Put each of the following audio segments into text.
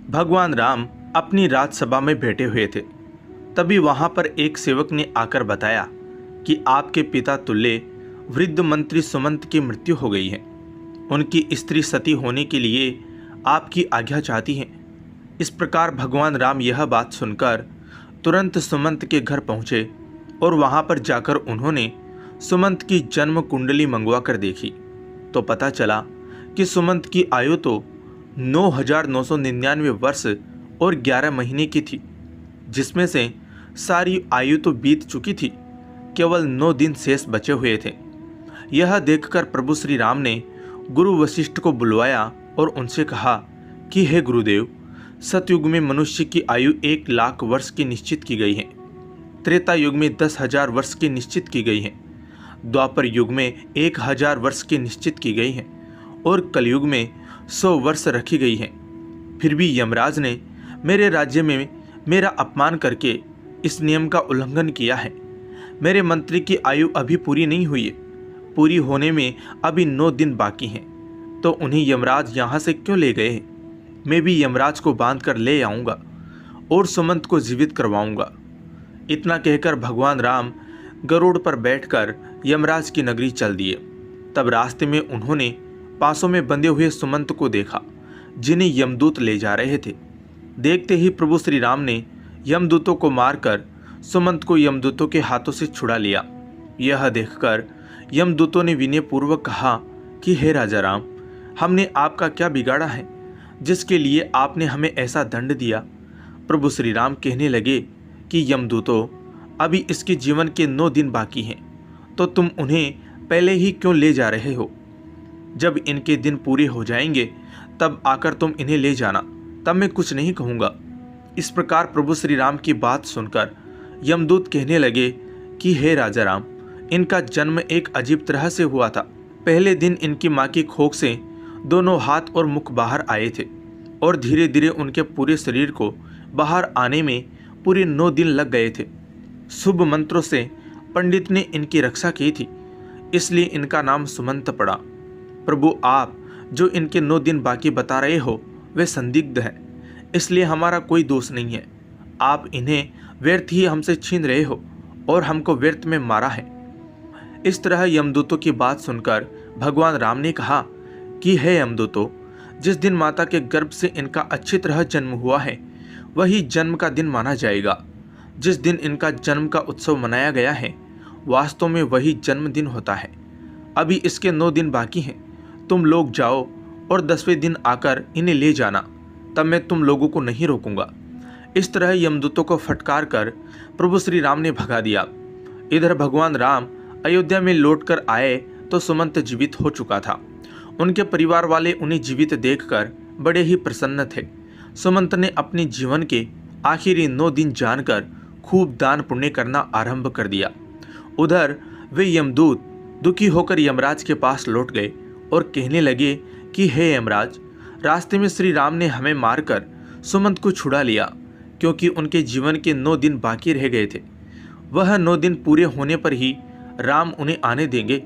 भगवान राम अपनी राजसभा में बैठे हुए थे। तभी वहां पर एक सेवक ने आकर बताया कि आपके पिता तुल्य वृद्ध मंत्री सुमंत की मृत्यु हो गई है। उनकी स्त्री सती होने के लिए आपकी आज्ञा चाहती हैं। इस प्रकार भगवान राम यह बात सुनकर तुरंत सुमंत के घर पहुंचे और वहां पर जाकर उन्होंने सुमंत की जन्म कुंडली मंगवा कर देखी तो पता चला कि सुमंत की आयु तो 9,999 वर्ष और 11 महीने की थी, जिसमें से सारी आयु तो बीत चुकी थी, केवल 9 दिन शेष बचे हुए थे। यह देखकर प्रभु श्री राम ने गुरु वशिष्ठ को बुलवाया और उनसे कहा कि हे गुरुदेव, सतयुग में मनुष्य की आयु 1,00,000 वर्ष की निश्चित की गई है, त्रेता युग में 10,000 वर्ष की निश्चित की गई है, द्वापर युग में 1,000 वर्ष की निश्चित की गई है और कलयुग में 100 वर्ष रखी गई है। फिर भी यमराज ने मेरे राज्य में मेरा अपमान करके इस नियम का उल्लंघन किया है। मेरे मंत्री की आयु अभी पूरी नहीं हुई है, पूरी होने में अभी 9 दिन बाकी हैं, तो उन्हें यमराज यहाँ से क्यों ले गए हैं? मैं भी यमराज को बांध कर ले आऊँगा और सुमंत को जीवित करवाऊँगा। इतना कहकर भगवान राम गरुड़ पर बैठकर यमराज की नगरी चल दिए। तब रास्ते में उन्होंने पासों में बंधे हुए सुमंत को देखा, जिन्हें यमदूत ले जा रहे थे। देखते ही प्रभु श्री राम ने यमदूतों को मारकर सुमंत को यमदूतों के हाथों से छुड़ा लिया। यह देखकर यमदूतों ने विनयपूर्वक कहा कि हे राजा राम, हमने आपका क्या बिगाड़ा है जिसके लिए आपने हमें ऐसा दंड दिया? प्रभु श्री राम कहने लगे कि यमदूतों, अभी इसके जीवन के 9 दिन बाकी हैं, तो तुम उन्हें पहले ही क्यों ले जा रहे हो? जब इनके दिन पूरे हो जाएंगे तब आकर तुम इन्हें ले जाना, तब मैं कुछ नहीं कहूँगा। इस प्रकार प्रभु श्री राम की बात सुनकर यमदूत कहने लगे कि हे राजा राम, इनका जन्म एक अजीब तरह से हुआ था। पहले दिन इनकी माँ की खोख से दोनों हाथ और मुख बाहर आए थे और धीरे धीरे उनके पूरे शरीर को बाहर आने में पूरे 9 दिन लग गए थे। शुभ मंत्रों से पंडित ने इनकी रक्षा की थी, इसलिए इनका नाम सुमंत पड़ा। प्रभु, आप जो इनके 9 दिन बाकी बता रहे हो वे संदिग्ध हैं, इसलिए हमारा कोई दोष नहीं है। आप इन्हें व्यर्थ ही हमसे छीन रहे हो और हमको व्यर्थ में मारा है। इस तरह यमदूतों की बात सुनकर भगवान राम ने कहा कि हे यमदूतों, जिस दिन माता के गर्भ से इनका अच्छी तरह जन्म हुआ है वही जन्म का दिन माना जाएगा। जिस दिन इनका जन्म का उत्सव मनाया गया है वास्तव में वही जन्मदिन होता है। अभी इसके 9 दिन बाकी हैं, तुम लोग जाओ और 10वें दिन आकर इन्हें ले जाना, तब मैं तुम लोगों को नहीं रोकूंगा। इस तरह यमदूतों को फटकार कर प्रभु श्री राम ने भगा दिया। इधर भगवान राम अयोध्या में लौटकर आए तो सुमंत जीवित हो चुका था। उनके परिवार वाले उन्हें जीवित देखकर बड़े ही प्रसन्न थे। सुमंत ने अपने जीवन के आखिरी 9 दिन जानकर खूब दान पुण्य करना आरंभ कर दिया। उधर वे यमदूत दुखी होकर यमराज के पास लौट गए और कहने लगे कि हे यमराज, रास्ते में श्री राम ने हमें मारकर सुमंत को छुड़ा लिया, क्योंकि उनके जीवन के 9 दिन बाकी रह गए थे। वह 9 दिन पूरे होने पर ही राम उन्हें आने देंगे।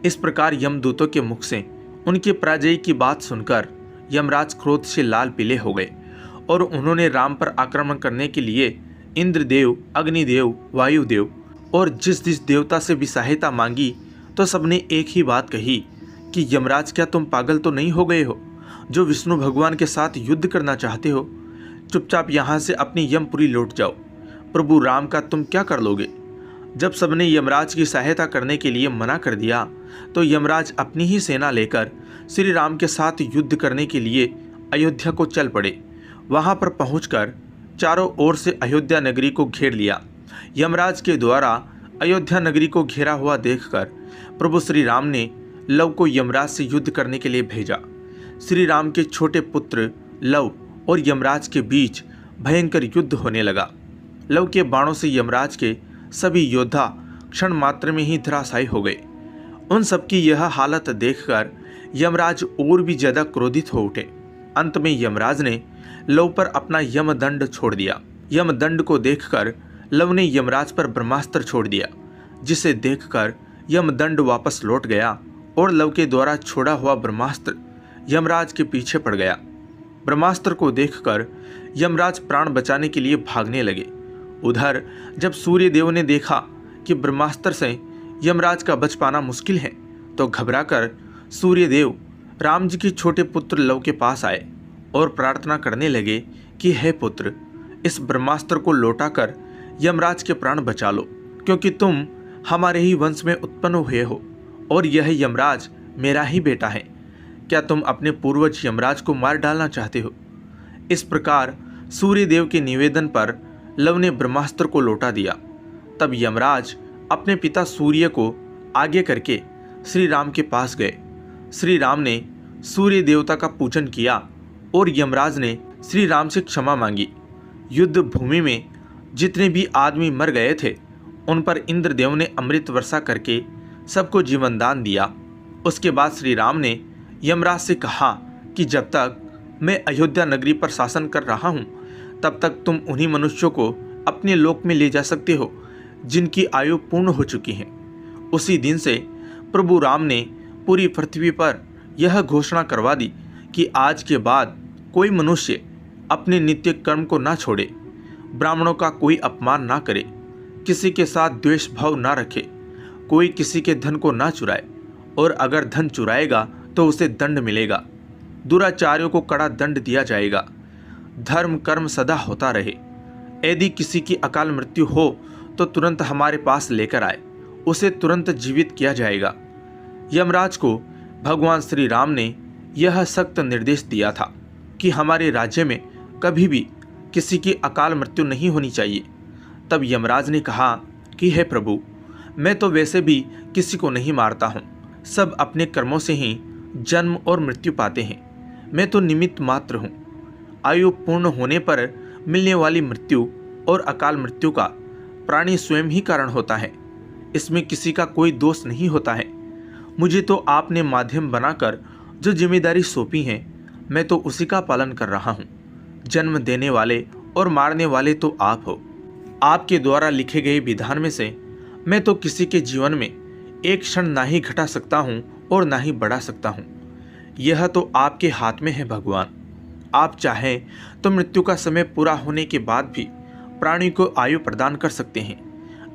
इस प्रकार यमदूतों के मुख से उनके पराजय की बात सुनकर यमराज क्रोध से लाल पीले हो गए और उन्होंने राम पर आक्रमण करने के लिए इंद्रदेव, अग्निदेव, वायुदेव और जिस देवता से भी सहायता मांगी तो सबने एक ही बात कही कि यमराज, क्या तुम पागल तो नहीं हो गए हो जो विष्णु भगवान के साथ युद्ध करना चाहते हो? चुपचाप यहाँ से अपनी यमपुरी लौट जाओ। प्रभु राम का तुम क्या कर लोगे? जब सबने यमराज की सहायता करने के लिए मना कर दिया तो यमराज अपनी ही सेना लेकर श्री राम के साथ युद्ध करने के लिए अयोध्या को चल पड़े। वहाँ पर पहुँचकर चारों ओर से अयोध्या नगरी को घेर लिया। यमराज के द्वारा अयोध्या नगरी को घेरा हुआ देखकर प्रभु श्री राम ने लव को यमराज से युद्ध करने के लिए भेजा। श्री राम के छोटे पुत्र लव और यमराज के बीच भयंकर युद्ध होने लगा। लव के बाणों से यमराज के सभी योद्धा क्षण मात्र में ही धराशायी हो गए। उन सबकी यह हालत देखकर यमराज और भी ज्यादा क्रोधित हो उठे। अंत में यमराज ने लव पर अपना यमदंड छोड़ दिया। यमदंड को देखकर लव ने यमराज पर ब्रह्मास्त्र छोड़ दिया, जिसे देखकर यमदंड वापस लौट गया और लव के द्वारा छोड़ा हुआ ब्रह्मास्त्र यमराज के पीछे पड़ गया। ब्रह्मास्त्र को देखकर यमराज प्राण बचाने के लिए भागने लगे। उधर जब सूर्य देव ने देखा कि ब्रह्मास्त्र से यमराज का बच पाना मुश्किल है, तो घबराकर सूर्य देव राम जी के छोटे पुत्र लव के पास आए और प्रार्थना करने लगे कि हे पुत्र, इस ब्रह्मास्त्र को लौटाकर यमराज के प्राण बचा लो, क्योंकि तुम हमारे ही वंश में उत्पन्न हुए हो और यह यमराज मेरा ही बेटा है। क्या तुम अपने पूर्वज यमराज को मार डालना चाहते हो? इस प्रकार सूर्य देव के निवेदन पर लव ने ब्रह्मास्त्र को लौटा दिया। तब यमराज अपने पिता सूर्य को आगे करके श्री राम के पास गए। श्री राम ने सूर्य देवता का पूजन किया और यमराज ने श्री राम से क्षमा मांगी। युद्ध भूमि में जितने भी आदमी मर गए थे उन पर इंद्रदेव ने अमृत वर्षा करके सबको जीवन दान दिया। उसके बाद श्री राम ने यमराज से कहा कि जब तक मैं अयोध्या नगरी पर शासन कर रहा हूँ तब तक तुम उन्हीं मनुष्यों को अपने लोक में ले जा सकते हो जिनकी आयु पूर्ण हो चुकी है। उसी दिन से प्रभु राम ने पूरी पृथ्वी पर यह घोषणा करवा दी कि आज के बाद कोई मनुष्य अपने नित्य कर्म को ना छोड़े, ब्राह्मणों का कोई अपमान ना करे, किसी के साथ द्वेष भाव ना रखे, कोई किसी के धन को ना चुराए और अगर धन चुराएगा तो उसे दंड मिलेगा। दुराचारियों को कड़ा दंड दिया जाएगा। धर्म कर्म सदा होता रहे। यदि किसी की अकाल मृत्यु हो तो तुरंत हमारे पास लेकर आए, उसे तुरंत जीवित किया जाएगा। यमराज को भगवान श्री राम ने यह सख्त निर्देश दिया था कि हमारे राज्य में कभी भी किसी की अकाल मृत्यु नहीं होनी चाहिए। तब यमराज ने कहा कि हे प्रभु, मैं तो वैसे भी किसी को नहीं मारता हूँ, सब अपने कर्मों से ही जन्म और मृत्यु पाते हैं। मैं तो निमित्त मात्र हूँ। आयु पूर्ण होने पर मिलने वाली मृत्यु और अकाल मृत्यु का प्राणी स्वयं ही कारण होता है, इसमें किसी का कोई दोष नहीं होता है। मुझे तो आपने माध्यम बनाकर जो जिम्मेदारी सौंपी है मैं तो उसी का पालन कर रहा हूँ। जन्म देने वाले और मारने वाले तो आप हो। आपके द्वारा लिखे गए विधान में से मैं तो किसी के जीवन में एक क्षण ना ही घटा सकता हूँ और ना ही बढ़ा सकता हूँ। यह तो आपके हाथ में है भगवान। आप चाहें तो मृत्यु का समय पूरा होने के बाद भी प्राणी को आयु प्रदान कर सकते हैं।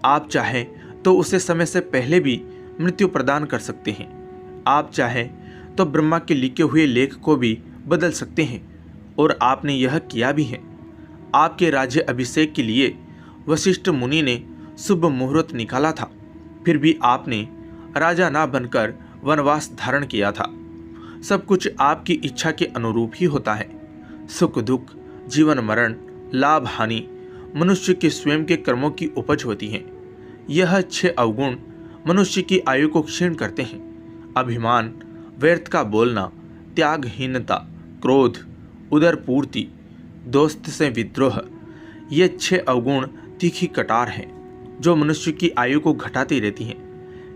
आप चाहें तो उसे समय से पहले भी मृत्यु प्रदान कर सकते हैं। आप चाहें तो ब्रह्मा के लिखे हुए लेख को भी बदल सकते हैं और आपने यह किया भी है। आपके राज्य अभिषेक के लिए वशिष्ठ मुनि ने शुभ मुहूर्त निकाला था, फिर भी आपने राजा ना बनकर वनवास धारण किया था। सब कुछ आपकी इच्छा के अनुरूप ही होता है। सुख दुख, जीवन मरण, लाभ हानि मनुष्य के स्वयं के कर्मों की उपज होती हैं। यह 6 अवगुण मनुष्य की आयु को क्षीण करते हैं। अभिमान, व्यर्थ का बोलना, त्यागहीनता, क्रोध, उदरपूर्ति, दोस्त से विद्रोह, ये 6 अवगुण तीखी कटार हैं जो मनुष्य की आयु को घटाती रहती हैं।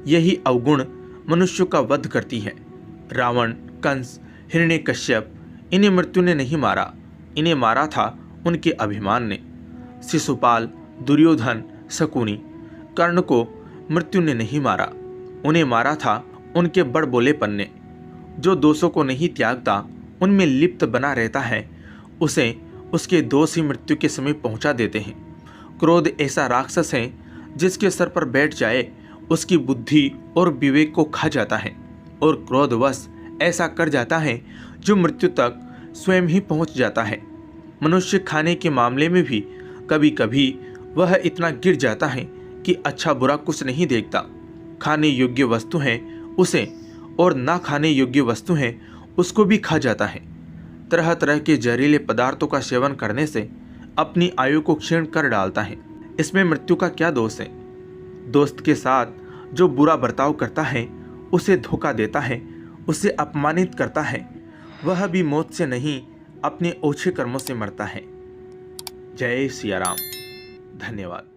यही अवगुण मनुष्य का वध करती है। रावण, कंस, हिरण्यकश्यप, इन्हें मृत्यु ने नहीं मारा, इन्हें मारा था उनके अभिमान ने। शिशुपाल, दुर्योधन, शकुनी, कर्ण को मृत्यु ने नहीं मारा, उन्हें मारा था उनके बड़बोलेपन ने। जो दोषों को नहीं त्यागता, उनमें लिप्त बना रहता है, उसे उसके दोष ही मृत्यु के समय पहुंचा देते हैं। क्रोध ऐसा राक्षस है जिसके सर पर बैठ जाए उसकी बुद्धि और विवेक को खा जाता है और क्रोधवश ऐसा कर जाता है जो मृत्यु तक स्वयं ही पहुंच जाता है। मनुष्य खाने के मामले में भी कभी कभी वह इतना गिर जाता है कि अच्छा बुरा कुछ नहीं देखता। खाने योग्य वस्तु है उसे और ना खाने योग्य वस्तु है उसको भी खा जाता है। तरह तरह के जहरीले पदार्थों का सेवन करने से अपनी आयु को क्षीण कर डालता है। इसमें मृत्यु का क्या दोष है? दोस्त के साथ जो बुरा बर्ताव करता है, उसे धोखा देता है, उसे अपमानित करता है, वह भी मौत से नहीं अपने ओछे कर्मों से मरता है। जय सिया राम। धन्यवाद।